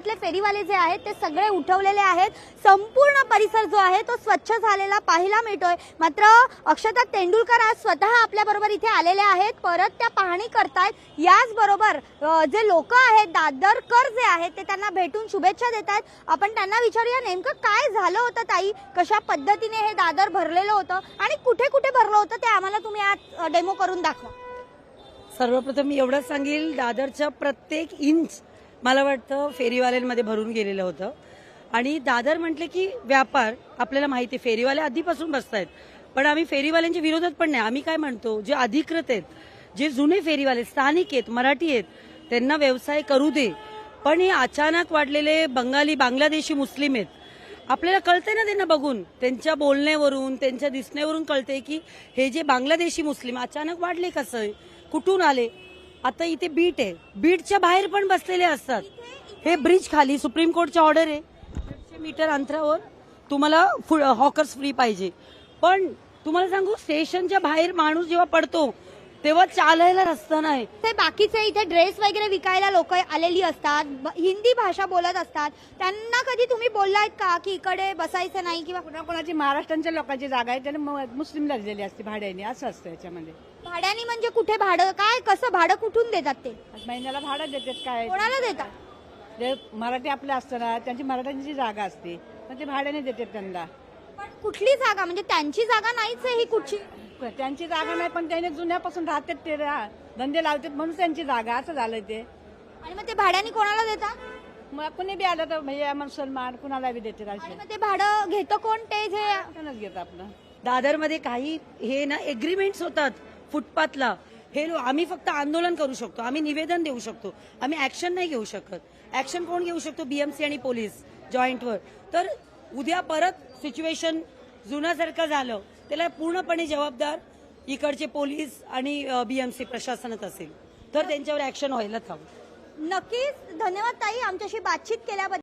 फेरीवाले जे आहेत ते सगळे उठवलेले आहेत। संपूर्ण परिसर जो आहे तो स्वच्छ झालेला पाहायला मिळतोय। मात्र अक्षता तेंडुलकर आज स्वतः आपल्या बरोबर इथे आलेले आहेत, परत त्या पाहणी करतायत। याच बरोबर जे लोक आहेत दादरकर जे आहेत ते त्यांना भेटून शुभेच्छा देत आहेत। आपण त्यांना विचारूया नेमकं काय झालं होतं ताई, कशा पद्धतीने हे दादर भरलेलं होतं आणि कुठे कुठे भरलं होतं ते आम्हाला तुम्ही आज डेमो करून दाखवा। सर्वप्रथम मी एवढंच सांगेल, दादरच्या प्रत्येक इंच मला वाटतं फेरीवाल्यांमध्ये भरून गेलेलं होतं। आणि दादर म्हटले की व्यापार, आपल्याला माहिती आहे फेरीवाले आधीपासून बसतायत, पण आम्ही फेरीवाल्यांच्या विरोधात पण नाही। आम्ही काय म्हणतो, जे अधिकृत आहेत, जे जुने फेरीवाले स्थानिक आहेत, मराठी आहेत, त्यांना व्यवसाय करू दे। पण हे अचानक वाढलेले बंगाली बांगलादेशी मुस्लिम आहेत, आपल्याला कळते ना त्यांना बघून, त्यांच्या बोलण्यावरून त्यांच्या दिसण्यावरून कळते की हे जे बांगलादेशी मुस्लिम अचानक वाढले कसं, कुठून आले। आता इथे बीट आहे, बीटच्या बाहेर पण बसलेले असतात। हे ब्रिज खाली सुप्रीम कोर्टची ऑर्डर आहे, 150 मीटर अंतरावर तुम्हाला हॉकर्स फ्री पाहिजे। पण तुम्हाला सांगू, स्टेशनच्या बाहेर माणूस जेव्हा पडतो तेव्हा चालायला रस्ता नाही। ते बाकीचे इथे ड्रेस वगैरे विकायला लोक आलेली असतात, हिंदी भाषा बोलत असतात, त्यांना कधी तुम्ही बोललायत का की इकडे बसायचं नाही किंवा कोणाची महाराष्ट्राच्या लोकांची जागा आहे त्याने मुस्लिमला दिलेली असते भाड्याने, असं असतं याच्यामध्ये। भाड्याने म्हणजे कुठे भाडं, काय कसं भाडं कुठून देतात ते? महिन्याला भाडं देतात, काय कोणाला देतात? जे मराठी आपले असताना त्यांची मराठ्यांची जागा असते, पण ते भाड्याने देतात त्यांना। पण कुठली जागा, म्हणजे त्यांची जागा नाहीच आहे ही कुठची? त्यांची जागा नाही, पण त्याने जुन्यापासून राहतात, ते धंदे लावतात म्हणून त्यांची जागा, असं झालंय ते। आणि मग ते भाड्याने कोणाला देतात? मग कुणी बी आलं तर भैया मुसलमान कुणाला बी देतात आणि असे, मग ते भाडं घेतं कोण? ते जे त्यांनाच घेत आपलं। दादरमध्ये काही हे ना एग्रीमेंट्स होतात फुटपाथला, हे आम्ही फक्त आंदोलन करू शकतो, आम्ही निवेदन देऊ शकतो, आम्ही ऍक्शन नाही घेऊ शकत। ऍक्शन कोण घेऊ शकतो? बीएमसी आणि पोलीस जॉईंटवर। तर उद्या परत सिच्युएशन जुन्यासारखं झालं त्याला पूर्णपणे जबाबदार इकडचे पोलीस आणि बीएमसी प्रशासनच असेल, तर त्यांच्यावर ऍक्शन व्हायलाच हवं। नक्कीच। धन्यवाद ताई आमच्याशी बातचीत केल्याबद्दल।